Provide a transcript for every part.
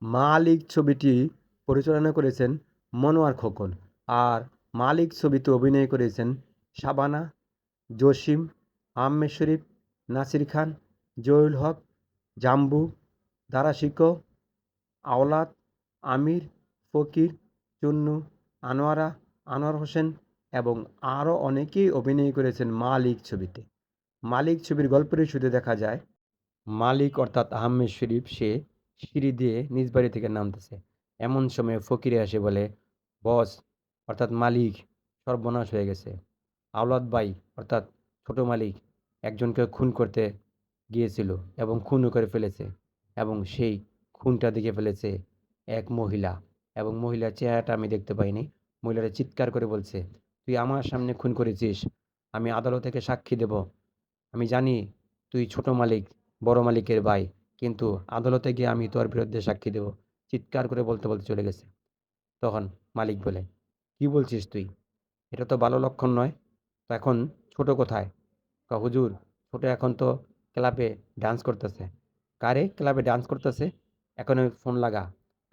মালিক ছবিটি পরিচালনা করেছেন মনোয়ার খোকন, আর মালিক ছবিতে অভিনয় করেছেন শাবানা, জসিম, আহমেদ শরীফ, নাসির খান, জহিরুল হক, জাম্বু, দারা শিকো, আওলাদ, আমির, ফকির, চুন্নু, আনোয়ারা, আনোয়ার হোসেন এবং আরও অনেকেই অভিনয় করেছেন মালিক ছবিতে। মালিক ছবির গল্পের শুরুতে দেখা যায় মালিক অর্থাৎ আহমেদ শরীফ সে সিঁড়ি দিয়ে নিজ বাড়ি থেকে নামতেছে। এমন সময় ফকিরে এসে বলে, বস অর্থাৎ মালিক সর্বনাশ হয়ে গেছে। আওলাদ ভাই অর্থাৎ ছোট মালিক একজনকে খুন করতে গিয়েছিল এবং খুনও করে ফেলেছে, এবং সেই খুনটা দেখে ফেলেছে এক মহিলা, এবং মহিলার চেহারাটা আমি দেখতে পাইনি। মহিলাটা চিৎকার করে বলছে, তুই আমার সামনে খুন করেছিস, আমি আদালত থেকে সাক্ষী দেব। আমি জানি তুই ছোট মালিক, বড় মালিকের ভাই, কিন্তু আদালতে গিয়ে আমি তোর বিরুদ্ধে সাক্ষী দেব। চিৎকার করে বলতে বলতে চলে গেছে। তখন মালিক বলে, কি বলছিস তুই? এটা তো ভালো লক্ষণ নয়। তো এখন ছোট কোথায়? হুজুর, ছোট এখন তো ক্লাবে ডান্স করতেছে। কারে ক্লাবে ডান্স করতেছে? এখন ওই ফোন লাগা,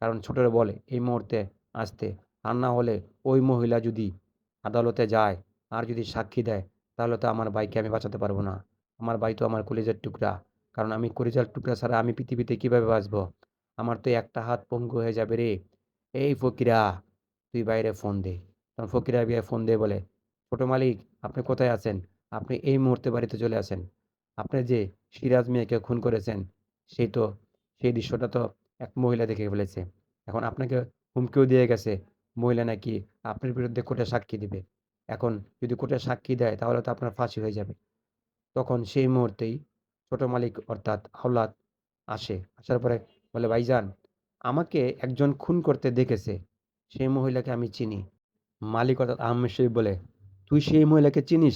কারণ ছোটরে বলে এই মুহূর্তে আসতে। আর না হলে ওই মহিলা যদি আদালতে যায় আর যদি সাক্ষী দেয়, তাহলে তো আমার ভাইকে আমি বাঁচাতে পারবো না। আমার ভাই তো আমার কলিজার টুকরা, কারণ আমি কলিজার টুকরা ছাড়া আমি পৃথিবীতে কিভাবে বাঁচবো? আমার তো একটা হাত পঙ্গু হয়ে যাবে রে। এই ফকিরা, তুই বাইরে ফোন দে। তখন ফকিরা বিয়ে ফোন দিয়ে বলে, ছোট মালিক, আপনি কোথায় আছেন? আপনি এই মুহূর্তে বাড়িতে চলে আসেন। আপনি যে সিরাজ মিয়াকে খুন করেছেন, সেই তো সেই দৃশ্যটা তো এক মহিলা দেখে ফেলেছে। এখন আপনাকে হুমকিও দিয়ে গেছে, মহিলা নাকি আপনার বিরুদ্ধে কোর্টে সাক্ষী দিবে। এখন যদি কোর্টে সাক্ষী দেয় তাহলে তো আপনার ফাঁসি হয়ে যাবে। তখন সেই মুহূর্তেই ছোট মালিক অর্থাৎ আওলাদ আসে। আসার পরে বলে, ভাইজান, আমাকে একজন খুন করতে দেখেছে, সেই মহিলাকে আমি চিনি। মালিক অর্থাৎ আহমেদ শরীফ বলে, তুই সেই মহিলাকে চিনিস?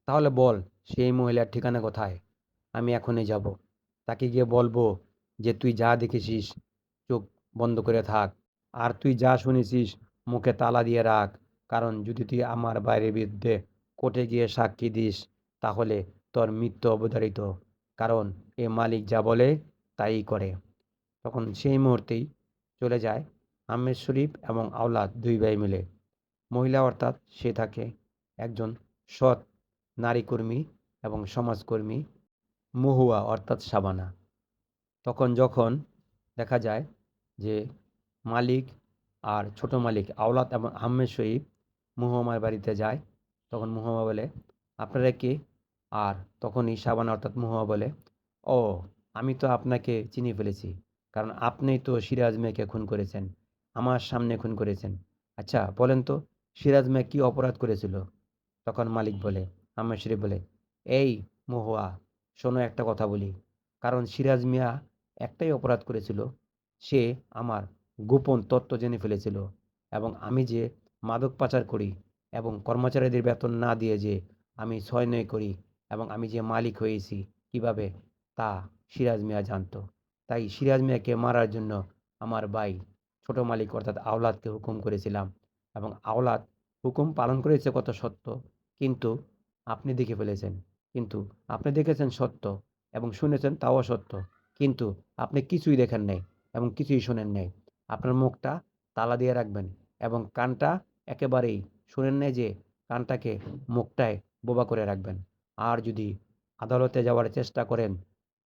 তাহলে বল সেই মহিলার ঠিকানা কোথায়? আমি এখনই যাব। তাকে গিয়ে বলবো যে তুই যা দেখেছিস চোখ বন্ধ করে থাক, আর তুই যা শুনেছিস মুখে তালা দিয়ে রাখ। কারণ যদি তুই আমার বাইরের বিরুদ্ধে কোর্টে গিয়ে সাক্ষী দিস, তাহলে তোর মৃত্যু অবধারিত। কারণ এ মালিক যা বলে তাই করে। তখন সেই মুহূর্তেই চলে যায় আহমেদ শরীফ এবং আওলাদ দুই ভাই মিলে। মহিলা অর্থাৎ সে থাকে একজন সৎ নারী কর্মী এবং সমাজকর্মী মহুয়া অর্থাৎ শাবানা। তখন যখন দেখা যায় যে মালিক আর ছোট মালিক আওলাদ এবং আহমেদ শরীফ মহুয়ামার বাড়িতে যায়, তখন মহুয়া বলে, আপনারা কে? আর তখনই শাবানা অর্থাৎ মহুয়া বলে, ও, আমি তো আপনাকে চিনে ফেলেছি, কারণ আপনিই তো সিরাজ মিয়াকে খুন করেছেন, আমার সামনে খুন করেছেন। আচ্ছা বলেন তো, সিরাজ মিয়া কি অপরাধ করেছিল? তখন মালিক বলে, আহমেদ শরীফ বলে, এই মহুয়া, শোনো একটা কথা বলি। কারণ সিরাজ মিয়া একটাই অপরাধ করেছিল, সে আমার গোপন তথ্য জেনে ফেলেছিল, এবং আমি যে মাদক পাচার করি এবং কর্মচারীদের বেতন না দিয়ে যে আমি ছয়-নয় করি এবং আমি যে মালিক হয়েছি কিভাবে, তা সিরাজ মিয়া জানতো। তাই সিরাজ মিয়াকে মারার জন্য আমার ভাই ছোট মালিক অর্থাৎ আওলাদকে হুকুম করেছিলাম, এবং আওলাদ হুকুম পালন করেছে কত সত্য, কিন্তু আপনি দেখে ফেলেছেন। কিন্তু আপনি দেখেছেন সত্য এবং শুনেছেন তাও সত্য, কিন্তু আপনি কিছুই দেখেন নাই এবং কিছুই শোনেন নাই। আপনার মুখটা তালা দিয়ে রাখবেন এবং কানটা একেবারেই শোনেন নাই যে কানটাকে মুখটায় বোবা করে রাখবেন। আর যদি আদালতে যাওয়ার চেষ্টা করেন,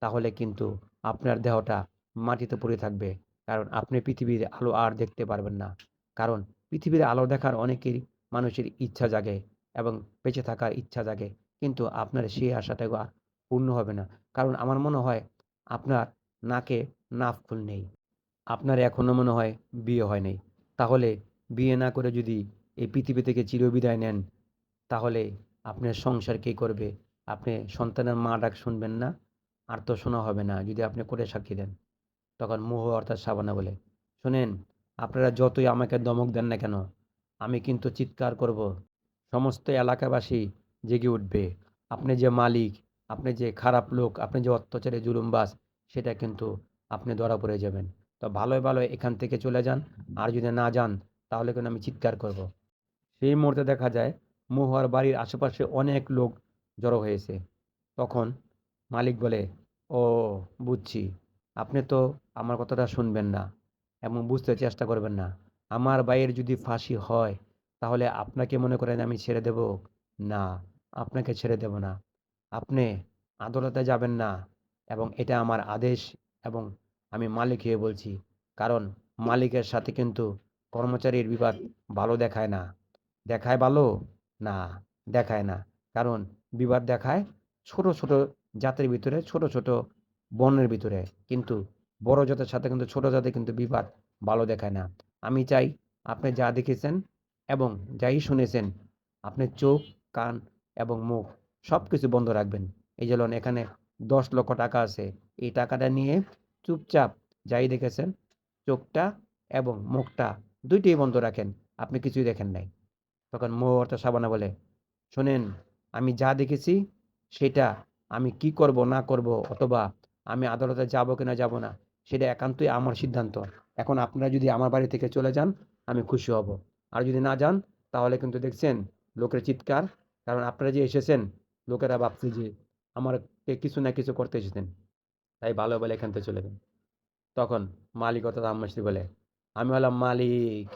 তাহলে কিন্তু আপনার দেহটা মাটিতে পড়ে থাকবে, কারণ আপনি পৃথিবীর আলো আর দেখতে পারবেন না। কারণ পৃথিবীর আলো দেখার অনেকেরই মানুষের ইচ্ছা জাগে এবং বেঁচে থাকার ইচ্ছা জাগে, কিন্তু আপনার সেই আশাটাও আর পূর্ণ হবে না। কারণ আমার মনে হয় আপনার নাকে নাকফুল নেই। আপনার এখনো মনে হয় বিয়ে হয় নাই। তাহলে বিয়ে না করে যদি এই পৃথিবী থেকে চিরবিদায় নেন, তাহলে আপনার সংসার কে করবে? আপনি সন্তানের মা ডাক শুনবেন না, আর তো শোনা হবে না যদি আপনি কোর্টে সাক্ষী দেন। তখন মহুয়া অর্থাৎ শাবানা বলে, শোনেন, আপনারা যতই আমাকে ধমক দেন না কেন, আমি কিন্তু চিৎকার করব। সমস্ত এলাকাবাসী জেগে উঠবে। আপনি যে মালিক, আপনি যে খারাপ লোক, আপনি যে অত্যাচারী জুলুমবাজ, সেটা কিন্তু আপনি ধরা পড়ে যাবেন। তো ভালোয় ভালোয় এখান থেকে চলে যান। আর যদি না যান, তাহলে কিন্তু আমি চিৎকার করব। সেই মুহূর্তে দেখা যায় মহুয়ার বাড়ির আশেপাশে অনেক লোক জড়ো হয়েছে। তখন মালিক বলে, ও, বুঝছি, আপনি তো আমার কথাটা শুনবেন না। এবং বুঝতে চেষ্টা করবেন না। আমার ভাইয়ের যদি ফাঁসি হয় তাহলে আপনাকে মনে করেন আমি ছেড়ে দেব? না, আপনাকে ছেড়ে দেব না। আপনি আদালতে যাবেন না এবং এটা আমার আদেশ এবং আমি মালিক হয়ে বলছি। কারণ মালিকের সাথে কিন্তু কর্মচারীর বিবাদ ভালো দেখায় না। দেখায় ভালো? না, দেখায় না। কারণ বিবাদ দেখায় ছোট, ছোট জাতের ভিতরে, ছোট, ছোট বর্ণের ভিতরে। কিন্তু বড় জাতের সাথে কিন্তু ছোট জাতের কিন্তু বিবাদ ভালো দেখায় না। আমি চাই আপনি যা দেখেছেন এবং যাই শুনেছেন, আপনি চোখ, কান এবং মুখ সবকিছু বন্ধ রাখবেন। এই যেমন এখানে ১০,০০,০০০ টাকা আছে। এই টাকাটা নিয়ে চুপচাপ যাই দেখেছেন, চোখটা এবং মুখটা ২ টিই বন্ধ রাখেন। আপনি কিছুই দেখেন নাই। তখন মহুয়াটা শাবানা বলে, শোনেন, আমি যা দেখেছি সেটা আমি কি করব না করব অথবা আমি আদালতে যাব কিনা যাব না সেটা একান্তই আমার সিদ্ধান্ত। এখন আপনারা যদি আমার বাড়ি থেকে চলে যান আমি খুশি হব। আর যদি না যান তাহলে কিন্তু দেখছেন লোকের চিৎকার, কারণ আপনারা যে এসেছেন লোকেরা ভাবছে যে আমারকে কিছু না কিছু করতে এসেছেন। তাই ভালো বলে এখান থেকে চলে যান। তখন মালিক অর্থাৎ আম্মাসি বলে, আমি হলাম মালিক,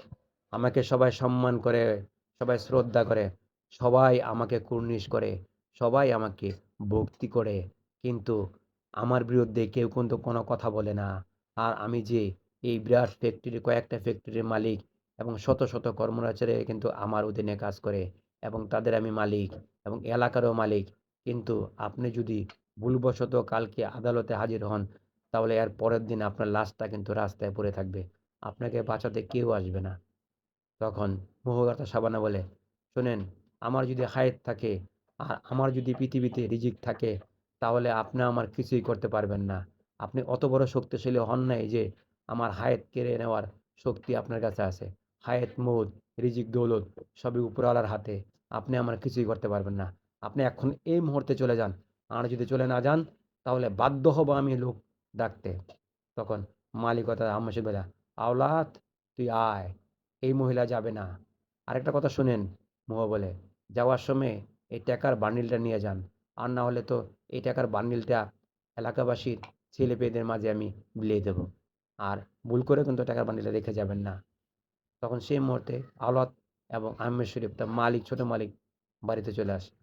আমাকে সবাই সম্মান করে, সবাই শ্রদ্ধা করে, সবাই আমাকে কুর্নিশ করে, সবাই আমাকে ভক্তি করে, কিন্তু আমার বিরুদ্ধে কেউ কিন্তু কোনো কথা বলে না। আর আমি যে এই বিরাট ফ্যাক্টরি, কয়েকটা ফ্যাক্টরির মালিক এবং শত শত কর্মচারী কিন্তু আমার অধীনে কাজ করে এবং তাদের আমি মালিক এবং এলাকারও মালিক। কিন্তু আপনি যদি ভুলবশত কালকে আদালতে হাজির হন তাহলে এর পরের দিন আপনার লাশটা কিন্তু রাস্তায় পড়ে থাকবে। আপনাকে বাঁচাতে কেউ আসবে না। তখন মোহগাতা সাবানা বলে, শোনেন, আমার যদি হায়াত থাকে আর আমার যদি পৃথিবীতে রিজিক থাকে তাহলে আপনি আমার কিছুই করতে পারবেন না। আপনি অত বড় শক্তিশালী হন নাই যে আমার হায়াত কেড়ে নেওয়ার শক্তি আপনার কাছে আছে। হায়াত, মৌত, রিজিক, দৌলত সবই উপরওয়ালার হাতে। আপনি আমার কিছুই করতে পারবেন না। আপনি এখন এই মুহূর্তে চলে যান। আর যদি চলে না যান তাহলে বাধ্য হব আমি লোক ডাকতে। তখন মালিক অর্থাৎ আম্মাসি বলে, আওলাদ, তুই আয়, এই মহিলা যাবে না। আরেকটা কথা শুনেন, মোয়া বলে, যাওয়ার সময় এই টাকার বান্ডিলটা নিয়ে যান। আর না হলে তো এই টাকার বান্ডিলটা এলাকাবাসীর ছেলেপেয়েদের মাঝে আমি বিলিয়ে দেব। আর ভুল করে কিন্তু টাকার বান্ডিলটা রেখে যাবেন না। তখন সেই মুহূর্তে আওলাদ এবং আহমেদ শরীফ তার মালিক, ছোট মালিক বাড়িতে চলে আসে।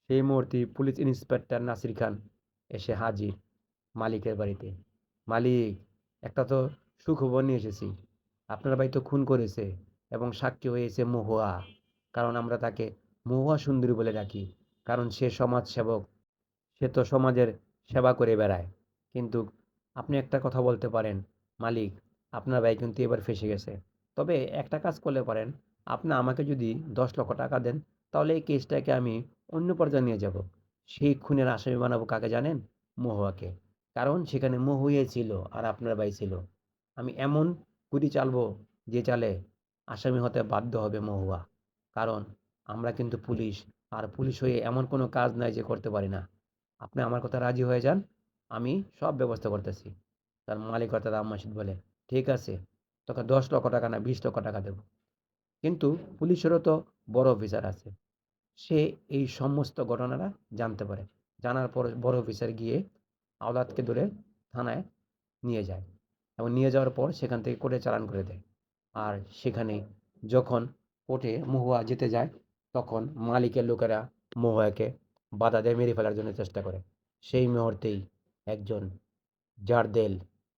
সেই মুহূর্তে পুলিশ ইন্সপেক্টর নাসির খান এসে হাজির মালিকের বাড়িতে। মালিক, একটা তো সুখবর নিয়ে এসেছি। আপনার ভাই তো খুন করেছে এবং সাক্ষী হয়েছে মহুয়া। কারণ আমরা তাকে মহুয়া সুন্দরী বলে ডাকি। কারণ সে সমাজ সেবক, সে তো সমাজের সেবা করে বেড়ায়। কিন্তু আপনি একটা কথা বলতে পারেন, মালিক, আপনার ভাই কিন্তু এবার ফেঁসে গেছে। তবে একটা কাজ করলে পারেন, আপনি আমাকে যদি ১০,০০,০০০ টাকা দেন তাহলে এই কেসটাকে আমি অন্য পর্যায়ে নিয়ে যাব। সেই খুনের আসামি বানাবো কাকে জানেন? মহুয়াকে। কারণ সেখানে মহুয়াই ছিল আর আপনার ভাই ছিল। আমি এমন গুলি চালবো যে চালে আসামি হতে বাধ্য হবে মহুয়া। কারণ আমরা কিন্তু পুলিশ, আর পুলিশ হয়ে এমন কোনো কাজ নাই যে করতে পারি না। আপনি আমার কথা রাজি হয়ে যান, আমি সব ব্যবস্থা করতেছি। তার মালিক অর্থাৎ আম্মাসিদ বলে, ঠিক আছে, তোকে ১০,০০,০০০ টাকা না ২০,০০,০০০ টাকা দেবো। কিন্তু পুলিশেরও তো বড় অফিসার আছে। সে এই সমস্ত ঘটনাটা জানতে পারে। জানার পর বড় অফিসার গিয়ে আওলাদকে ধরে থানায় নিয়ে যায় এবং নিয়ে যাওয়ার পর সেখান থেকে কোর্টে চালান করে দেয়। আর সেখানে যখন কোর্টে মহুয়া যেতে যায় তখন মালিকের লোকেরা মহুয়াকে বাধা দেয়, মেরে ফেলার জন্য চেষ্টা করে। সেই মুহূর্তেই একজন জারদেল,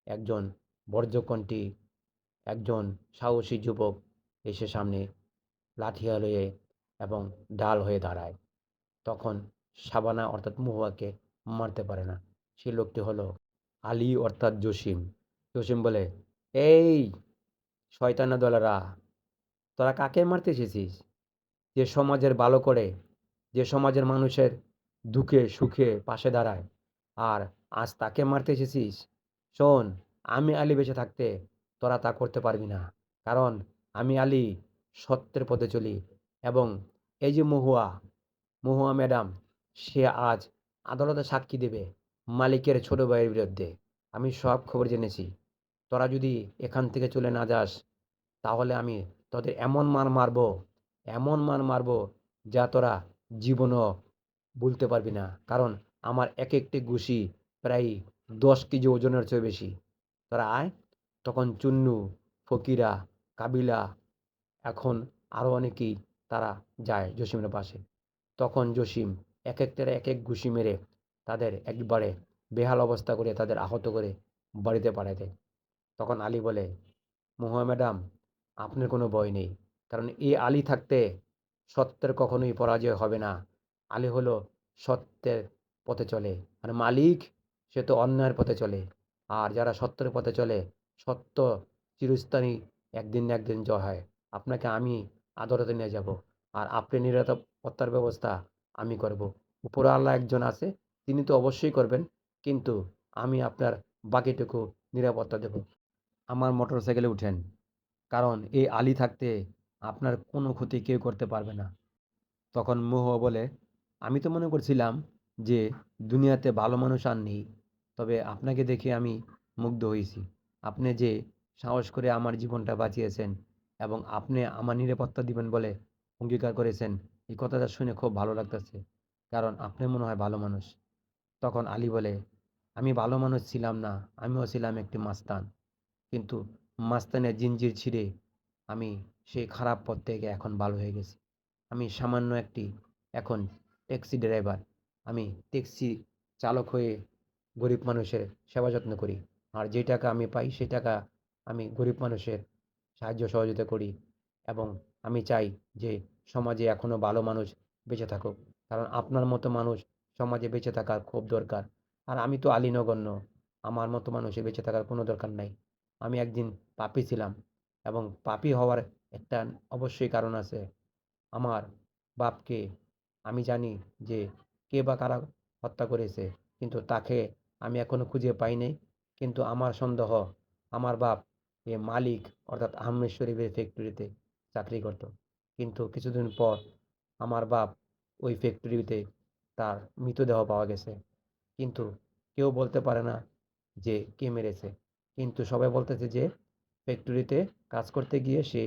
একজন বজ্রকণ্ঠী, একজন সাহসী যুবক এসে সামনে লাঠিয়াল হয়ে এবং ঢাল হয়ে দাঁড়ায়। তখন শাবানা অর্থাৎ মহুয়াকে মারতে পারে না। সেই লোকটি হলো আলী অর্থাৎ জসিম। জসিম বলে, এই শয়তানা দলেরা, তোরা কাকে মারতে এসেছিস? যে সমাজের ভালো করে, যে সমাজের মানুষের দুঃখে সুখে পাশে দাঁড়ায়, আর আজ তাকে মারতে এসেছিস? শোন, আমি আলী বেঁচে থাকতে তোরা তা করতে পারবি না। কারণ আমি আলী সত্যের পথে চলি এবং এই যে মহুয়া, মহুয়া ম্যাডাম, সে আজ আদালতে সাক্ষী দেবে মালিকের ছোট ভাইয়ের বিরুদ্ধে। আমি সব খবর জেনেছি। তোরা যদি এখান থেকে চলে না যাস তাহলে আমি তোদের এমন মার মারবো, এমন মার মারবো যা তোরা জীবনও ভুলতে পারবি না। কারণ আমার এক একটি ঘুষি প্রায় ১০ কেজি ওজনের চেয়ে বেশি। তোরা আয়। তখন চুন্নু ফকিরা, কাবিলা, এখন আরও অনেকেই তারা যায় জসিমের পাশে। তখন জসিম এক একটারে এক এক ঘুষি মেরে তাদের একবারে বেহাল অবস্থা করে তাদের আহত করে বাড়িতে পাঠায় দেয়। তখন আলী বলে, মহুয়া ম্যাডাম, আপনার কোনো ভয় নেই, কারণ এই আলী থাকতে সত্যের কখনোই পরাজয় হবে না। আলী হলো সত্যের পথে চলে, আর মালিক সে তো অন্যায়ের পথে চলে। আর যারা সত্যের পথে চলে, সত্য চিরস্থায়ী একদিন না একদিন জয় হয়। আপনাকে আমি আদালতে নিয়ে যাব, আর আপনি নিরাপত্তার ব্যবস্থা আমি করব। উপরে আল্লাহ একজন আছে, তিনি তো অবশ্যই করবেন, কিন্তু আমি আপনার বাকিটুকু নিরাপত্তা দেব। আমার মোটরসাইকেলে উঠেন, কারণ এই আলী থাকতে আপনার কোনো ক্ষতি কেউ করতে পারবে না। তখন মহুয়া বলে, আমি তো মনে করছিলাম যে দুনিয়াতে ভালো মানুষ আর নেই, তবে আপনাকে দেখে আমি মুগ্ধ হয়েছি। আপনি যে সাহস করে আমার জীবনটা বাঁচিয়েছেন এবং আপনি আমার নিরাপত্তা দিবেন বলে অঙ্গীকার করেছেন, এই কথাটা শুনে খুব ভালো লাগতেছে, কারণ আপনি মনে হয় ভালো মানুষ। তখন আলী বলে, আমি ভালো মানুষ ছিলাম না, আমিও ছিলাম একটি মাস্তান, কিন্তু মাস্তানের জিঞ্জির ছিঁড়ে আমি সেই খারাপ পথ থেকে এখন ভালো হয়ে গেছি। আমি সামান্য একটি এখন ট্যাক্সি ড্রাইভার। আমি ট্যাক্সি চালক হয়ে গরিব মানুষের সেবা যত্ন করি। আর যে টাকা আমি পাই সেই টাকা আমি গরিব মানুষের সাহায্য সহযোগিতা করি, এবং আমি চাই যে সমাজে এখনো ভালো মানুষ বেঁচে থাকুক। কারণ আপনার মতো মানুষ সমাজে বেঁচে থাকার খুব দরকার। আর আমি তো আলী নগণ্য, আমার মতো মানুষের বেঁচে থাকার কোনো দরকার নাই। আমি একদিন পাপী ছিলাম, এবং পাপী হওয়ার একটা অবশ্যই কারণ আছে। আমার বাপকে আমি জানি যে কে বা কারা হত্যা করেছে, কিন্তু তাকে আমি এখনো খুঁজে পাই নাই। কিন্তু আমার সন্দেহ, আমার বাপ এ মালিক অর্থাৎ আহমেদ শরীফের ফ্যাক্টরিতে চাকরি করত। কিন্তু কিছুদিন পর আমার বাপ ওই ফ্যাক্টরিতে তার মৃতদেহ পাওয়া গেছে, কিন্তু কেউ বলতে পারে না যে কে মেরেছে। কিন্তু সবাই বলতেছে যে ফ্যাক্টরিতে কাজ করতে গিয়ে সে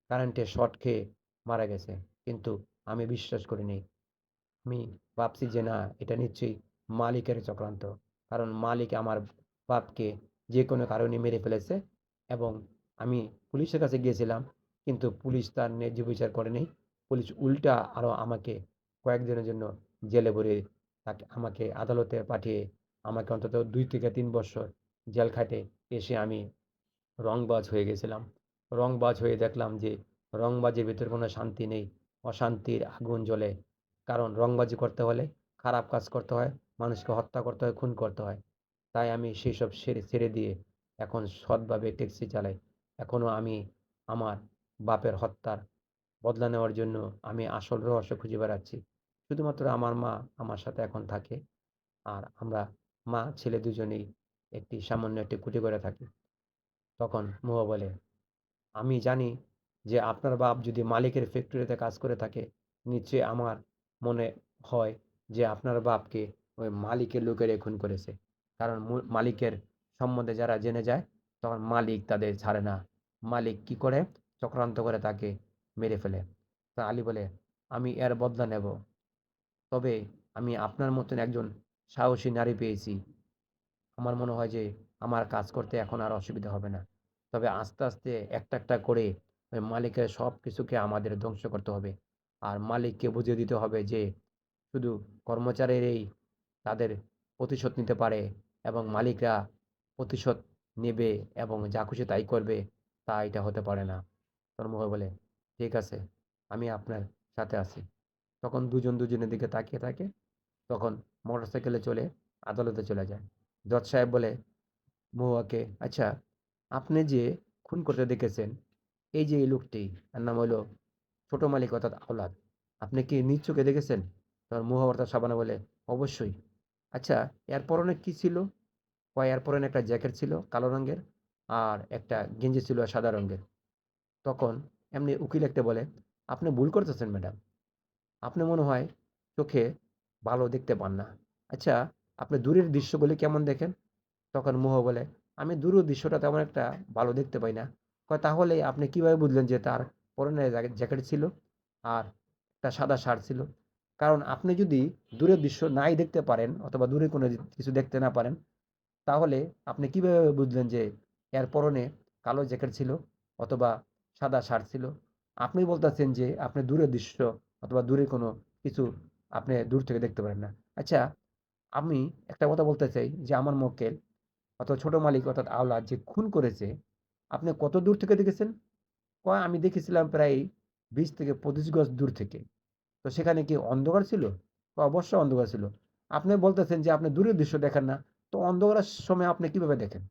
কারেন্টের শর্ট খেয়ে মারা গেছে। কিন্তু আমি বিশ্বাস করিনি। আমি ভাবছি যে না, এটা নিশ্চয়ই মালিকের চক্রান্ত। কারণ মালিক আমার বাপকে যে কোনো কারণে মেরে ফেলেছে, এবং আমি পুলিশের কাছে গিয়েছিলাম, কিন্তু পুলিশ তার ন্যায্য বিচার করেনি। পুলিশ উল্টা আরও আমাকে কয়েকদিনের জন্য জেলে ভরে তাকে আমাকে আদালতে পাঠিয়ে আমাকে অন্তত 2 থেকে 3 বছর জেল খাটে। এসে আমি রংবাজ হয়ে গেছিলাম। রংবাজ হয়ে দেখলাম যে রংবাজের ভিতরে কোনো শান্তি নেই, অশান্তির আগুন জ্বলে। কারণ রংবাজি করতে হলে খারাপ কাজ করতে হয়, মানুষকে হত্যা করতে হয়, খুন করতে হয়। তাই আমি সেসব ছেড়ে ছেড়ে দিয়ে এখন সৎভাবে ট্যাক্সি চালাই। এখনও আমি আমার বাপের হত্যার বদলা নেওয়ার জন্য আমি আসল রহস্য খুঁজে বেড়াচ্ছি। শুধুমাত্র আমার মা আমার সাথে এখন থাকে, আর আমরা মা ছেলে দুজনেই একটি সামান্য একটি কুটি করে থাকি। তখন মহুয়া বলে, আমি জানি যে আপনার বাপ যদি মালিকের ফ্যাক্টরিতে কাজ করে থাকে, নিশ্চয়ই আমার মনে হয় যে আপনার বাপকে ওই মালিকের লোকেরাই খুন করেছে। কারণ মালিকের সম্বন্ধে যারা জেনে যায়, তখন মালিক তাদের ছাড়ে না। মালিক কি করে, চক্রান্ত করে তাকে মেরে ফেলে। তা আলী বলে, আমি এর বদলা নেব, তবে আমি আপনার মতন একজন সাহসী নারী পেয়েছি। আমার মনে হয় যে আমার কাজ করতে এখন আর অসুবিধা হবে না। তবে আস্তে আস্তে একটা একটা করে ওই মালিকের সব কিছুকে আমাদের ধ্বংস করতে হবে। আর মালিককে বুঝিয়ে দিতে হবে যে শুধু কর্মচারীরাই তাদের প্রতিশোধ নিতে পারে, এবং মালিকরা প্রতিশোধ নেবে এবং যা খুশি তাই করবে, তা এটা হতে পারে না। তন্ময় বলে, ঠিক আছে, আমি আপনার সাথে আছি। তখন দুজন দুজনের দিকে তাকিয়ে থাকে। তখন মোটরসাইকেলে চলে আদালতে চলে যায়। জজ সাহেব বলে মহুয়াকে, আচ্ছা, আপনি যে খুন করতে দেখেছেন, এই যে এই লোকটি, তার নাম হলো ছোট মালিক অর্থাৎ আওলাদ, আপনি কি নিজ চোখে দেখেছেন? তখন মহুয়া অর্থাৎ শাবানা বলে, অবশ্যই। আচ্ছা, এর পরনে কি ছিল? কয় এর পরনে একটা জ্যাকেট ছিল কালো রঙের, আর একটা গেঞ্জি ছিল সাদা রঙের। তখন এমনি উকিল একটা বলে, আপনি ভুল করতেছেন ম্যাডাম, আপনি মনে হয় চোখে ভালো দেখতে পান না। আচ্ছা, আপনি দূরের দৃশ্যগুলি কেমন দেখেন? তখন মোহ বলে, আমি দূরের দৃশ্যটা তেমন একটা ভালো দেখতে পাই না। কয়, তাহলে আপনি কিভাবে বুঝলেন যে তার পরনে জ্যাকেট ছিল আর একটা সাদা শার্ট ছিল? কারণ আপনি যদি দূরের দৃশ্য নাই দেখতে পারেন, অথবা দূরে কোনো কিছু দেখতে না পারেন, তাহলে আপনি কিভাবে বুঝলেন যে এর পরনে কালো জ্যাকেট ছিল অথবা সাদা শার্ট ছিল। আপনি বলতেছেন যে আপনি দূরের দৃশ্য অথবা দূরের কোনো কিছু আপনি দূর থেকে দেখতে পারেন না। আচ্ছা, আমি একটা কথা বলতে চাই যে আমার মক্কেল অথবা ছোট মালিক অর্থাৎ আওলাদ যে খুন করেছে, আপনি কত দূর থেকে দেখেছেন? কয় আমি দেখেছিলাম প্রায় ২০ থেকে ২৫ গজ দূর থেকে। তো সেখানে কি অন্ধকার ছিল? কয় অবশ্যই অন্ধকার ছিল। আপনি বলতেছেন যে আপনি দূরের দৃশ্য দেখেন না। তো অন্ধকারের সময় আপনি কিভাবে দেখেন?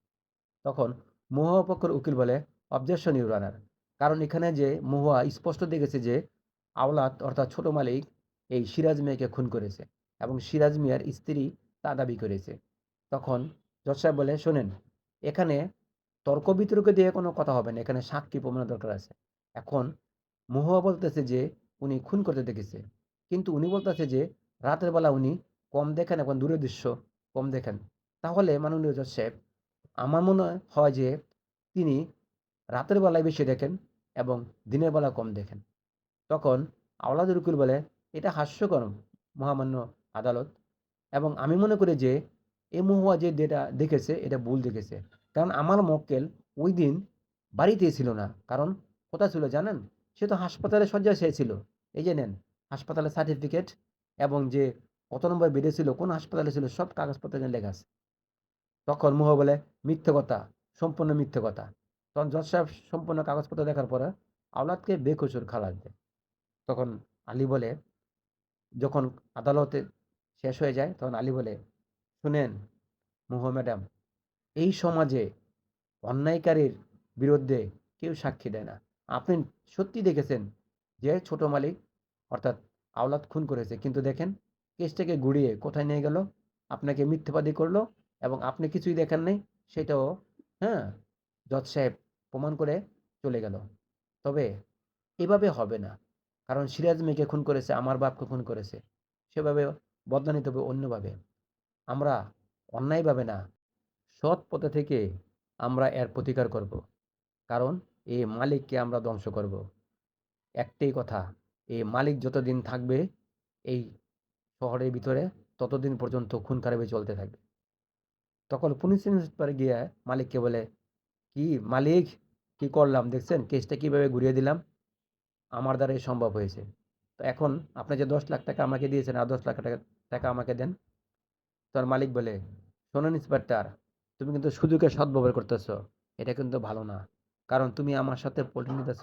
তখন মহুয়া পক্ষের উকিল বলে, অবজেকশন ইউর অনার। কারণ এখানে যে মহুয়া স্পষ্ট দেখেছে যে আওলাদ অর্থাৎ ছোট মালিক এই সিরাজ মিয়াকে খুন করেছে এবং সিরাজ মিয়ার স্ত্রী তা দাবি করেছে। তখন জজ সাহেব বলে, শোনেন, এখানে তর্ক বিতর্ক দিয়ে কোনো কথা হবে না, এখানে সাক্ষী প্রমাণের দরকার আছে। এখন মহুয়া বলতেছে যে উনি খুন করতে দেখেছে, কিন্তু উনি বলতেছে যে রাতের বেলা উনি কম দেখেন এবং দূরের দৃশ্য কম দেখেন। তাহলে মাননীয় জজ সাহেব, আমার মনে হয় যে তিনি রাতের বেলায় বেশি দেখেন এবং দিনের বেলা কম দেখেন। তখন আওলাদের উকিল বলে, এটা হাস্যকর মহামান্য আদালত, এবং আমি মনে করি যে এ মহুয়া যে যেটা দেখেছে এটা ভুল দেখেছে। কারণ আমার মক্কেল ওই দিন বাড়িতেই ছিল না। কারণ কোথায় ছিল জানেন? সে তো হাসপাতালে শয্যায় সে ছিল। এই যে নেন হাসপাতালের সার্টিফিকেট এবং যে কত নম্বর বেডে ছিল, কোন হাসপাতালে ছিল, সব কাগজপত্র এখানে লেখা আছে। তখন মহুয়া বলে, মিথ্যে কথা, সম্পূর্ণ মিথ্যে কথা। তখন জজ সাহেব সম্পূর্ণ কাগজপত্র দেখার পরে আওলাদকে বেকসুর খালাস দেয়। তখন আলী বলে, যখন আদালতে শেষ হয়ে যায় তখন আলী বলে, শুনেন মহুয়া ম্যাডাম, এই সমাজে অন্যায়কারীর বিরুদ্ধে কেউ সাক্ষী দেয় না। আপনি সত্যি দেখেছেন যে ছোট মালিক অর্থাৎ আওলাদ খুন করেছে, কিন্তু দেখেন কেসটাকে ঘুরিয়ে কোথায় নিয়ে গেল, আপনাকে মিথ্যাবাদী করলো এবং আপনি কিছুই দেখেন নাই, সেটাও হ্যাঁ জজ সাহেব প্রমাণ করে চলে গেল। তবে এভাবে হবে না, কারণ সিরাজ মেয়েকে খুন করেছে, আমার বাপকে খুন করেছে, সেভাবে বদলা নিতে হবে অন্যভাবে। আমরা অন্যায়ভাবে না, সৎ পথে থেকে আমরা এর প্রতিকার করব। কারণ এই মালিককে আমরা ধ্বংস করব। একটাই কথা, এই মালিক যতদিন থাকবে এই শহরের ভিতরে ততদিন পর্যন্ত খুন খারাপি চলতে থাকবে। তখন পুলিশ ইন্সপেক্টর গিয়ে মালিককে বলে, কি মালিক, কি করলাম দেখছেন, কেসটা কিভাবে ঘুরিয়ে দিলাম, আমার দ্বারাই সম্ভব হয়েছে। তো এখন আপনি যে 10 লাখ টাকা আমাকে দিয়েছেন আর 10 লাখ টাকা টাকা আমাকে দেন। তার মালিক বলে, শোনেন ইন্সপেক্টর, তুমি কিন্তু সুযোগের সদ্ব্যবহার করতেছ, এটা কিন্তু ভালো না। কারণ তুমি আমার সাথে পল্টি নিতেছ।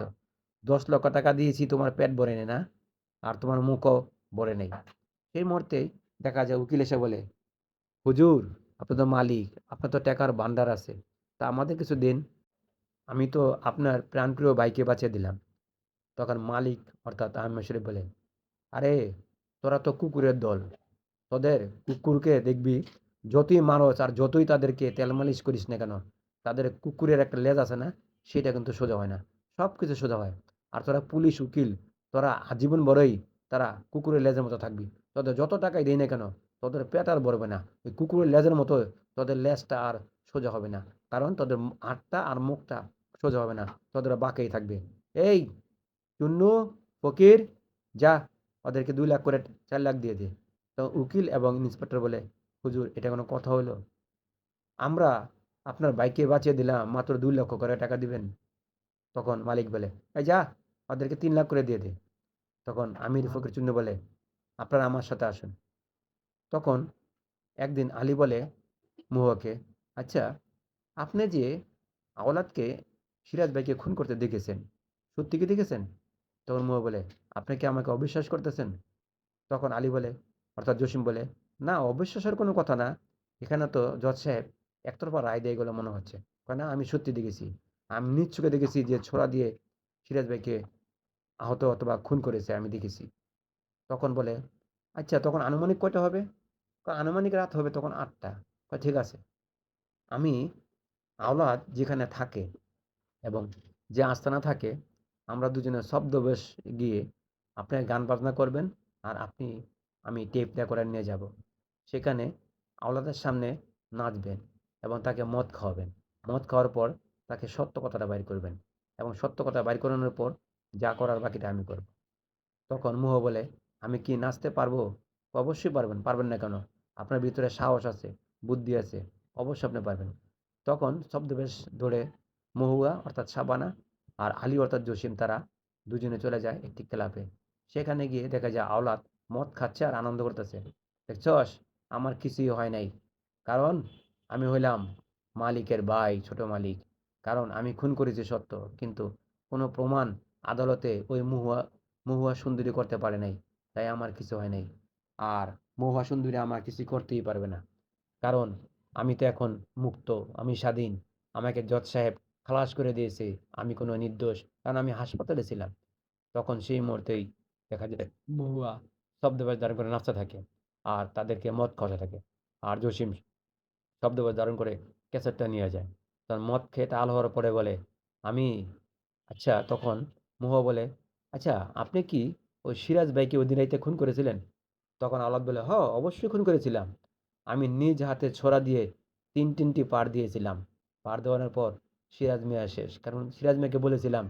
10 লক্ষ টাকা দিয়েছি তোমার পেট ভরে নেই না, আর তোমার মুখও ভরে নেই। সেই মুহূর্তেই দেখা যায় উকিল এসে বলে, হুজুর, আপনি তো মালিক, আপনার তো টাকার ভান্ডার আছে, তা আমাদের কিছু দিন, আমি তো আপনার প্রাণপ্রিয় ভাইকে বাঁচিয়ে দিলাম। তখন মালিক অর্থাৎ আহমেদ শরীফ বলে, আরে তোরা তো কুকুরের দল, তোদের কুকুরকে দেখবি যতই মারস আর যতই তাদেরকে তেল মালিশ করিস না কেন, তাদের কুকুরের একটা লেজ আছে না, সেটা কিন্তু সোজা হয় না, সব কিছু সোজা হয়। আর তোরা পুলিশ উকিল, তোরা আজীবন বড়ই তারা কুকুরের লেজের মতো থাকবি। তোদের যত টাকাই দেই না কেন, তোদের পেট আর ভরবে না, ওই কুকুরের লেজের মতো তোদের লেজটা আর সোজা হবে না। কারণ তোদের হাতটা আর মুখটা সোজা হবে না, তোদের বাঁকেই থাকবে। এই টুন্নু, ফকির, যা ওদেরকে 2 লাখ করে 4 লাখ দিয়ে দে। তো উকিল এবং ইন্সপেক্টর বলে, হুজুর, এটা কোনো কথা হলো? আমরা আপনার বাইকে বাঁচিয়ে দিলাম, মাত্র 2 লক্ষ করে টাকা দিবেন? তখন মালিক বলে, এই যা, ওদেরকে 3 লাখ করে দিয়ে দে। তখন আমির ফকির চুন্নু বলে, আপনারা আমার সাথে আসুন। তখন একদিন আলী বলে মুহুয়াকে, আচ্ছা, আপনি যে আওলাদকে সিরাজ ভাইকে খুন করতে দেখেছেন, সত্যি কি দেখেছেন? তখন মুহুয়া বলে, আপনি কি আমাকে অবিশ্বাস করতেছেন? তখন আলী বলে অর্থাৎ জসিম বলে, না, অবিশ্বাসের কোনো কথা না, এখানে তো জজ সাহেব একতরফা রায় দিয়ে গেলো মনে হচ্ছে। কয় না, আমি সত্যি দেখেছি, আমি নিজ চোখে দেখেছি যে ছোরা দিয়ে সিরাজ ভাইকে আহত অথবা খুন করেছে, আমি দেখেছি। তখন বলে, আচ্ছা, তখন আনুমানিক কয়টা হবে? কয়, আনুমানিক রাত হবে তখন 8টা। কয়, ঠিক আছে, আমি আওলাদ যেখানে থাকে এবং যে আস্তানা থাকে, আমরা দুজনে ছদ্মবেশ গিয়ে আপনি গান বাজনা করবেন আর আমি টেপ রেকর্ডার নিয়ে যাব। সেখানে আওলাদের সামনে নাচবেন এবং তাকে মদ খাওয়াবেন। মদ খাওয়ার পর তাকে সত্য কথাটা বাইর করবেন এবং সত্য কথা বাইর করানোর পর যা করার বাকিটা আমি করব। তখন মুহ বলে, আমি কি নাচতে পারবো? অবশ্যই পারবেন, পারবেন না কেন? আপনার ভিতরে সাহস আছে, বুদ্ধি আছে, অবশ্যই আপনি পারবেন। তখন ছদ্মবেশ ধরে মহুয়া অর্থাৎ শাবানা আর আলী অর্থাৎ জসিম তারা দুজনে চলে যায় একটি ক্লাবে। সেখানে গিয়ে দেখা যায় আওলাদ মদ খাচ্ছে আর আনন্দ করতেছে। দেখছস, আমার কিছুই হয় নাই, কারণ আমি হইলাম মালিকের ভাই, ছোট মালিক। কারণ আমি খুন করেছি সত্য, কিন্তু কোনো প্রমাণ আদালতে ওই মহুয়া সুন্দরী করতে পারে নাই, তাই আমার কিছু হয় নাই। আর মহুয়া সুন্দরী আমার কিছু করতেই পারবে না, কারণ আমি তো এখন মুক্ত, আমি স্বাধীন। আমাকে জজ সাহেব খালাস করে দিয়েছে, আমি কোনো নির্দোষ, কারণ আমি হাসপাতালে ছিলাম। তখন সেই মুহূর্তেই দেখা যায় মহুয়া শব্দবেশ ধারণ করে নাচতে থাকে আর তাদেরকে মদ খাওয়াতে থাকে। আর জসিম শব্দবেশ ধারণ করে ক্যাসেটটা নিয়ে যায়। তখন মদ খেয়ে টাল হওয়ার পরে বলে, আমি, আচ্ছা তখন মহুয়া বলে, আচ্ছা আপনি কি ওই সিরাজ ভাইকে ওই দিন রাইতে খুন করেছিলেন? তখন আওলাদ বলে, হ, অবশ্যই খুন করেছিলাম। আমি নিজ হাতে ছোরা দিয়ে তিনটি পাড় দিয়েছিলাম। পাড় দেওয়ানোর পর সিরাজ মিয়া শেষ, কারণ সিরাজ মিয়াকে বলেছিলাম,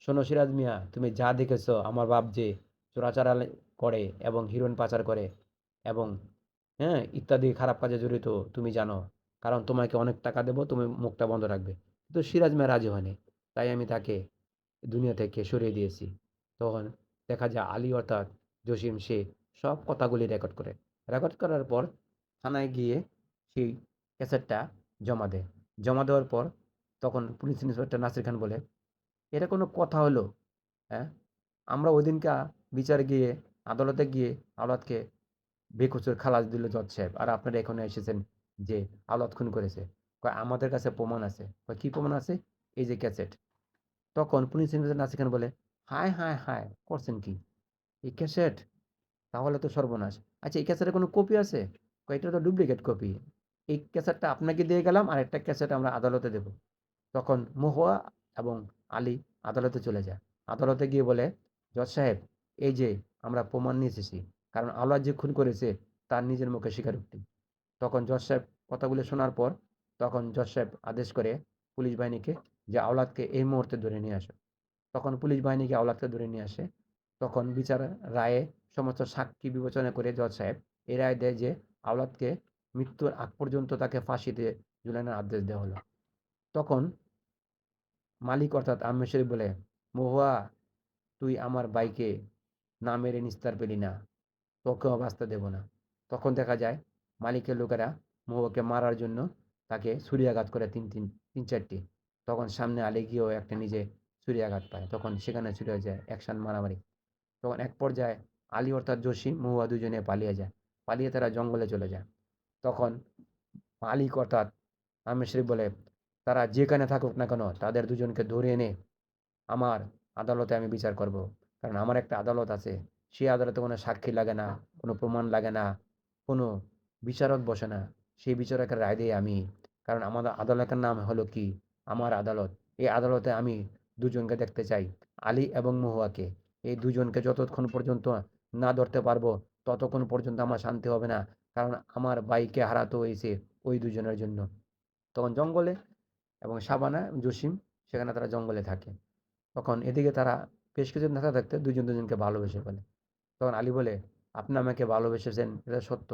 শোনো সিরাজ মিয়া, তুমি যা দেখেছো আমার বাপ যে চোরাচালান করে এবং হিরোইন পাচার করে এবং হ্যাঁ ইত্যাদি খারাপ কাজে জড়িত, তুমি জানো। কারণ তোমাকে অনেক টাকা দেবো, তুমি মুখটা বন্ধ রাখবে। কিন্তু সিরাজ মিয়া রাজি হয়নি, তাই আমি তাকে দুনিয়া থেকে সরিয়ে দিয়েছি। তখন দেখা যায় আলী অর্থাৎ জসিম সে সব কথাগুলি রেকর্ড করে। রেকর্ড করার পর থানায় গিয়ে সেই ক্যাসেটটা জমা দেয়। জমা দেওয়ার পর তখন পুলিশ ইন্সপেক্টর নাসির খান বলে, এটা কোনো কথা হলো? হ্যাঁ, আমরা ওইদিনকা বিচার গিয়ে আদালতে গিয়ে আওলাদকে বেকসুর খালাস দিল জজ সাহেব, আর আপনারা এখানে এসেছেন যে আওলাদ খুন করেছে। কয় আমাদের কাছে প্রমাণ আছে। কয় কি প্রমাণ আছে? এই যে ক্যাসেট। তখন পুলিশ ইন্সপেক্টর নাসির খান বলে, হায় হায় হায়, করছেন কি? এই ক্যাসেট? তাহলে তো সর্বনাশ। আচ্ছা এই ক্যাসেটের কোনো কপি আছে? কয় এটা তো ডুপ্লিকেট কপি। এই ক্যাসেটটা আপনাকে দিয়ে গেলাম, আর একটা ক্যাসেট আমরা আদালতে দেব। তখন মহুয়া এবং আলী আদালতে চলে যায়। আদালতে গিয়ে বলে, জজ সাহেব, এই যে আমরা প্রমাণ নিয়ে এসেছি, কারণ আওলাদ যে খুন করেছে তার নিজের মুখে স্বীকারোক্তি। তখন জজ সাহেব কথাগুলো শোনার পর তখন জজ সাহেব আদেশ করে পুলিশ বাহিনীকে যে আওলাদকে এই মুহূর্তে ধরে নিয়ে আসো। তখন পুলিশ বাহিনীকে আওলাদকে ধরে নিয়ে আসে। তখন বিচার রায়ে সমস্ত সাক্ষী বিবেচনা করে জজ সাহেব এই রায় দেয় যে আওলাদকে মৃত্যুর আগ পর্যন্ত তাকে ফাঁসিতে ঝুলানোর আদেশ দেওয়া হলো। তখন মালিক অর্থাৎ আম্মের শরীফ বলে, মহুয়া, তুই আমার বাইকে না মেরে নিস্তার পেলি না, তোকেও বাঁচতে দেব না। তখন দেখা যায় মালিকের লোকেরা মহুয়াকে মারার জন্য তাকে ছুরিয়াঘাত করে তিন চারটি। তখন সামনে আলী গিয়েও একটা নিজে ছুরিয়াঘাত পায়, তখন সেখানে ছুটে যায় অ্যাকশন মারামারি। তখন এক পর্যায়ে আলী অর্থাৎ জসিম মহুয়া দুজনে পালিয়ে যায়। পালিয়ে তারা জঙ্গলে চলে যায়। তখন মালিক অর্থাৎ আহমেদ শরীফ বলে, তারা যেখানে থাকুক না কেন তাদের দুজনকে ধরে এনে আমার আদালতে আমি বিচার করব। কারণ আমার একটা আদালত আছে, সেই আদালতে কোনো সাক্ষী লাগে না, কোনো প্রমাণ লাগে না, কোনো বিচারক বসে না, সেই বিচারকের রায় দিয়ে আমি। কারণ আমাদের আদালতের নাম হলো কি, আমার আদালত। এই আদালতে আমি দুজনকে দেখতে চাই, আলী এবং মহুয়াকে। এই দুজনকে যতক্ষণ পর্যন্ত না ধরতে পারবো ততক্ষণ পর্যন্ত আমার শান্তি হবে না, কারণ আমার ভাইকে হারাতে হয়েছে ওই দুজনের জন্য। তখন জঙ্গলে এবং সাবানা জসিম সেখানে তারা জঙ্গলে থাকে। তখন এদিকে তারা বেশ কিছুদিন থাকতে থাকতে দুজন দুজনকে ভালোবেসে ফেলে। তখন আলী বলে, আপনি আমাকে ভালোবেসেছেন এটা সত্য,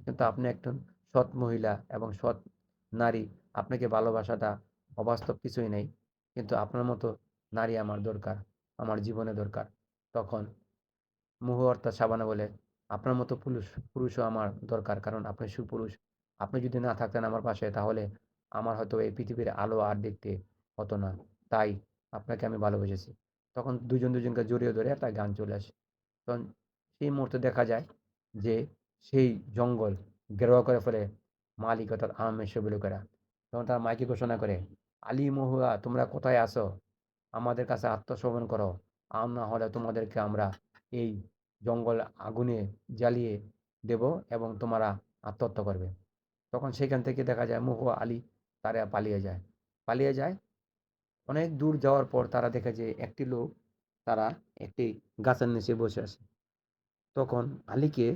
কিন্তু আপনি একজন সৎ মহিলা এবং সৎ নারী, আপনাকে ভালোবাসাটা অবাস্তব কিছুই নেই, কিন্তু আপনার মতো নারী আমার দরকার, আমার জীবনে দরকার। তখন মুহুর্তে সাবানা বলে, আপনার মতো পুরুষও আমার দরকার, কারণ আপনি সুপুরুষ। আপনি যদি না থাকতেন আমার পাশে, তাহলে আমার হয়তো এই পৃথিবীর আলো আর দেখতে হতো না। তাই আপনাকে আমি ভালোবেসেছি। তখন দুজন দুজনকে জড়িয়ে ধরে একটা গান চলে আসে। তখন সেই মুহূর্তে দেখা যায় যে সেই জঙ্গল ঘেরাও করে ফেলে মালিক অর্থাৎ আহমেদ শফি লোকেরা। তখন তারা মাইকে ঘোষণা করে, আলী মহুয়া তোমরা কোথায় আসো, আমাদের কাছে আত্মসমর্পণ করো, আর না হলে তোমাদেরকে আমরা এই জঙ্গল আগুনে জ্বালিয়ে দেব এবং তোমরা আত্মহত্যা করবে। তখন সেখান থেকে দেখা যায় মহুয়া আলী তারা পালিয়ে যায়। পালিয়ে যায় অনেক দূর যাওয়ার পর তারা দেখে যে একটি লোক তারা একটি গাছের নিচে বসে আছে। তখন আলীকে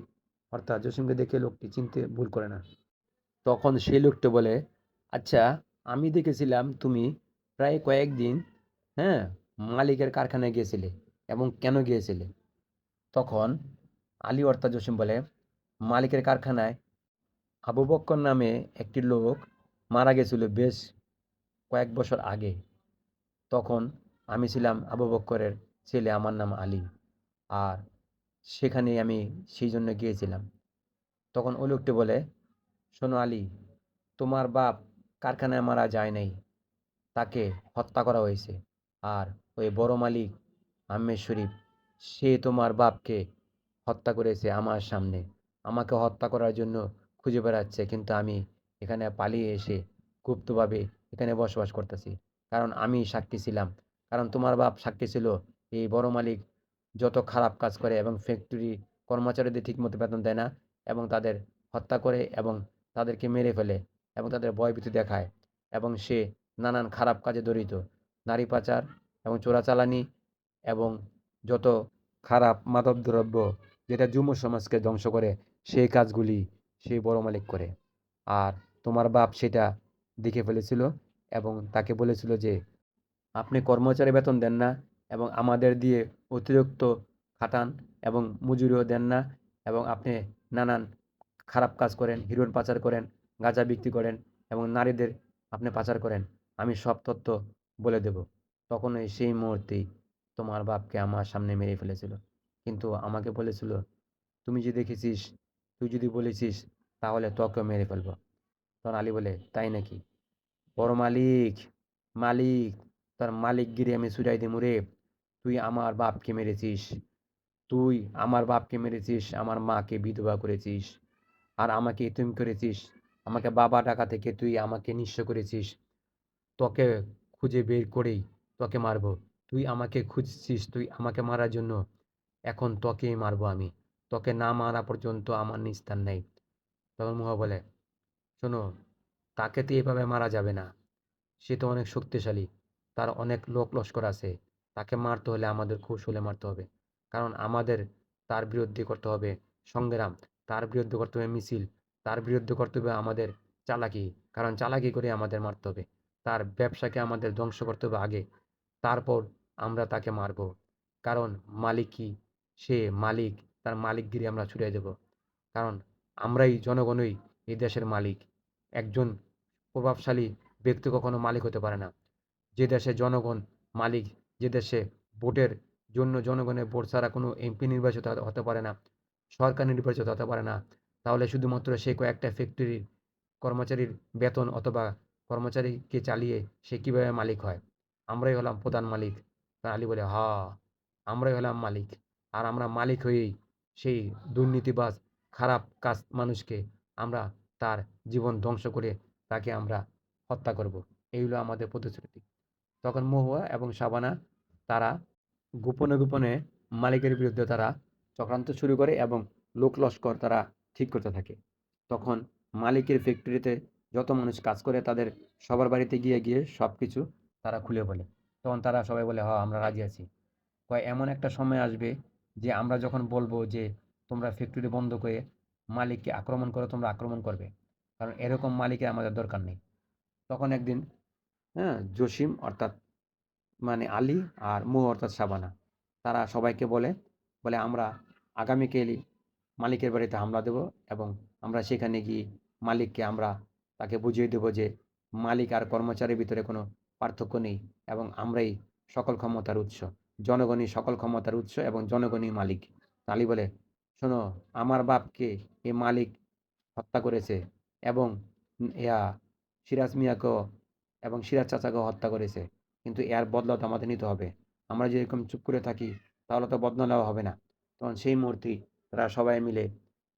অর্থাৎ জসিমকে দেখে লোকটি চিনতে ভুল করে না। তখন সেই লোকটা বলে, আচ্ছা আমি দেখেছিলাম তুমি প্রায় কয়েকদিন, হ্যাঁ, মালিকের কারখানায় গিয়েছিলে এবং কেন গিয়েছিলে? তখন আলী অর্থাৎ জসিম বলে, মালিকের কারখানায় আবু বক্কর নামে একটি লোক মারা গেছিল বেশ কয়েক বছর আগে। তখন আমি ছিলাম আবু বক্করের ছেলে, আমার নাম আলী। আর সেখানেই আমি সেই জন্য গিয়েছিলাম। তখন ওই লোকটি বলে, শোনো আলী, তোমার বাপ কারখানায় মারা যায় নাই, তাকে হত্যা করা হয়েছে। আর ওই বড় মালিক আহমেদ শরীফ, সে তোমার বাপকে হত্যা করেছে আমার সামনে। আমাকে হত্যা করার জন্য খুঁজে বেড়াচ্ছে, কিন্তু আমি এখানে পালিয়ে এসে গুপ্তভাবে এখানে বসবাস করতেছি। কারণ আমি সাক্ষী ছিলাম। কারণ তোমার বাপ সাক্ষী ছিল, এই বড় মালিক যত খারাপ কাজ করে এবং ফ্যাক্টরি কর্মচারীদের ঠিকমতো বেতন দেয় না এবং তাদের হত্যা করে এবং তাদেরকে মেরে ফেলে এবং তাদের ভয়ভীতি দেখায়, এবং সে নানান খারাপ কাজে জড়িত, নারী পাচার এবং চোরাচালানি এবং যত খারাপ মাদকদ্রব্য যেটা যুব সমাজকে ধ্বংস করে, সেই কাজগুলি সেই বড় মালিক করে। আর তোমার বাপ সেটা দেখে ফেলেছিল এবং তাকে বলেছিল যে, আপনি কর্মচারী বেতন দেন না এবং আমাদের দিয়ে অতিরিক্ত খাটান এবং মজুরিও দেন না, এবং আপনি নানান খারাপ কাজ করেন, হিরোইন পাচার করেন, গাঁজা বিক্রি করেন এবং নারীদের আপনি পাচার করেন। আমি সব তথ্য বলে দেব। তখনই সেই মুহূর্তেই তোমার বাপকে আমার সামনে মেরে ফেলেছিল। কিন্তু আমাকে বলেছিল, তুই যদি দেখেছিস, তুই যদি বলেছিস, তাহলে তোকেও মেরে ফেলবো। তখন আলী বলে, তাই নাকি? বড় মালিক, মালিক, তোর মালিকগিরি আমি ছুড়াই দিমু রে। তুই আমার বাপকে মেরেছিস, তুই আমার বাপকে মেরেছিস, আমার মাকে বিধবা করেছিস, আর আমাকে এতিম করেছিস, আমাকে বাবা ডাকা থেকে তুই আমাকে নিঃস্ব করেছিস। তোকে খুঁজে বের করেই তোকে মারবো। তুই আমাকে খুঁজছিস, তুই আমাকে মারার জন্য, এখন তোকেই মারবো আমি। তোকে না মারা পর্যন্ত আমার নিস্তার নেই। তখন মুহা বলে, শোনো, তাকে তো এভাবে মারা যাবে না। সে তো অনেক শক্তিশালী, তার অনেক লোক লস্কর আছে। তাকে মারতে হলে আমাদের কৌশলে মারতে হবে। কারণ আমাদের তার বিরুদ্ধে করতে হবে সংগ্রাম, তার বিরুদ্ধে করতে হবে মিছিল, তার বিরুদ্ধে করতে হবে আমাদের চালাকি। কারণ চালাকি করে আমাদের মারতে হবে। তার ব্যবসাকে আমাদের ধ্বংস করতে হবে আগে, তারপর আমরা তাকে মারব। কারণ মালিক কি? সে মালিক, তার মালিকগিরি আমরা ছুড়ে দেব। কারণ আমরাই জনগণই এই দেশের মালিক। একজন প্রভাবশালী ব্যক্তি কখনো মালিক হতে পারে না। যে দেশে জনগণ মালিক, যে দেশে ভোটের জন্য জনগণের ভোট ছাড়া কোনো এমপি নির্বাচিত হতে পারে না, সরকার নির্বাচিত হতে পারে না, তাহলে শুধুমাত্র সে কয়েকটা ফ্যাক্টরির কর্মচারীর বেতন অথবা কর্মচারীকে চালিয়ে সে কীভাবে মালিক হয়? আমরাই হলাম প্রধান মালিক। তা আলী বলে, হা, আমরাই হলাম মালিক। আর আমরা মালিক হয়েই সেই দুর্নীতিবাজ খারাপ কাজ মানুষকে আমরা তার জীবন ধ্বংস করে তাকে আমরা হত্যা করব। এই হলো আমাদের প্রতিশ্রুতি। তখন মহুয়া এবং শাবানা তারা গোপনে গোপনে মালিকের বিরুদ্ধে তারা চক্রান্ত শুরু করে এবং লোক লস্কর তারা ঠিক করতে থাকে। তখন মালিকের ফ্যাক্টরিতে যত মানুষ কাজ করে তাদের সবার বাড়িতে গিয়ে গিয়ে সব কিছু তারা খুলে বলে। তখন তারা সবাই বলে, হ্যাঁ, আমরা রাজি আছি। কয়, এমন একটা সময় আসবে যে আমরা যখন বলবো যে তোমরা ফ্যাক্টরি বন্ধ করে মালিককে আক্রমণ করো, তোমরা আক্রমণ করবে। কারণ এরকম মালিকের আমাদের দরকার নেই। তখন একদিন, হ্যাঁ, জসিম অর্থাৎ মানে আলী আর মৌ অর্থাৎ শাবানা, তারা সবাইকে বলে, আমরা আগামীকালই মালিকের বাড়িতে হামলা দেব এবং আমরা সেখানে গিয়ে মালিককে আমরা তাকে বুঝিয়ে দেব যে মালিক আর কর্মচারীর ভিতরে কোনো পার্থক্য নেই এবং আমরাই সকল ক্ষমতার উৎস, জনগণই সকল ক্ষমতার উৎস এবং জনগণই মালিক। আলী বলে, শোনো, আমার বাপকে এই মালিক হত্যা করেছে এবং ইয়া সিরাজ মিয়াকেও এবং সিরাজ চাচাকেও হত্যা করেছে, কিন্তু এর বদলা তো আমাদের নিতে হবে। আমরা যদি এরকম চুপ করে থাকি তাহলে তো বদলা নেওয়া হবে না। তখন সেই মুহূর্তেই তারা সবাই মিলে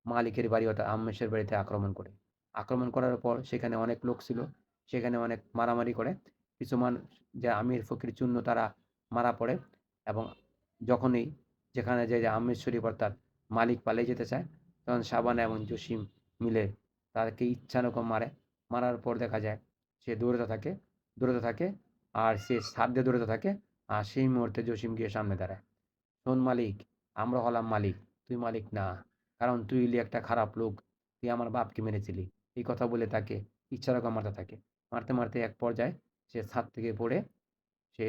মালিকের বাড়ি অর্থাৎ আম্মেশের বাড়িতে আক্রমণ করে। আক্রমণ করার পর সেখানে অনেক লোক ছিল, সেখানে অনেক মারামারি করে। কিছু মানুষ, যে আমির ফকির চূন্য, তারা মারা পড়ে এবং যখনই যেখানে যে আম্মের শরীফ অর্থাৎ মালিক পালিয়ে যেতে চায়, তখন শাবানা এবং জসিম মিলে তাকে ইচ্ছানুরকম মারে। মারার পর দেখা যায় সে দৌড়াতে থাকে আর সে ছাদ দিয়ে দৌড়াতে থাকে। আর সেই মুহূর্তে জসিম গিয়ে সামনে দাঁড়ায়, শোন মালিক, আমরা হলাম মালিক, তুই মালিক না। কারণ তুই হলি একটা খারাপ লোক, তুই আমার বাপকে মেরেছিলি। এই কথা বলে তাকে ইচ্ছারকম মারতে থাকে। মারতে মারতে এক পর্যায়ে সে ছাদ থেকে পড়ে সে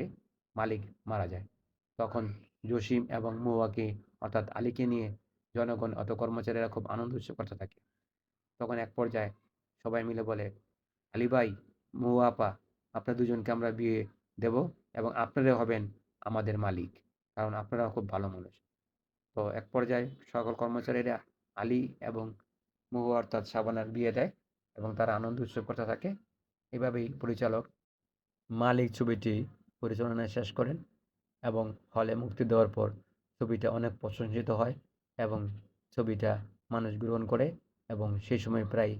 মালিক মারা যায়। তখন জসিম এবং মহুয়াকে অর্থাৎ আলীকে নিয়ে জনগণ অত কর্মচারীরা খুব আনন্দ উৎসব করতে থাকে। তখন এক পর্যায়ে সবাই মিলে বলে, আলী ভাই, মহুয়া আপা, আপনার দুজনকে আমরা বিয়ে দেব এবং আপনারাই হবেন আমাদের মালিক, কারণ আপনারাও খুব ভালো মানুষ। তো এক পর্যায়ে সকল কর্মচারীরা আলী এবং মুহু অর্থাৎ শাবানার বিয়ে দেয় এবং তারা আনন্দ উৎসব করতে থাকে। এভাবেই পরিচালক মালিক ছবিটি পরিচালনা শেষ করেন এবং হলে মুক্তি দেওয়ার পর ছবিটা অনেক প্রশংসিত হয় এবং ছবিটা মানুষ গ্রহণ করে এবং সেই সময় প্রায়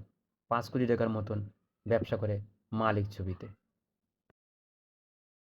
5 কোটি টাকার মতন ব্যবসা করে মালিক ছবিতে।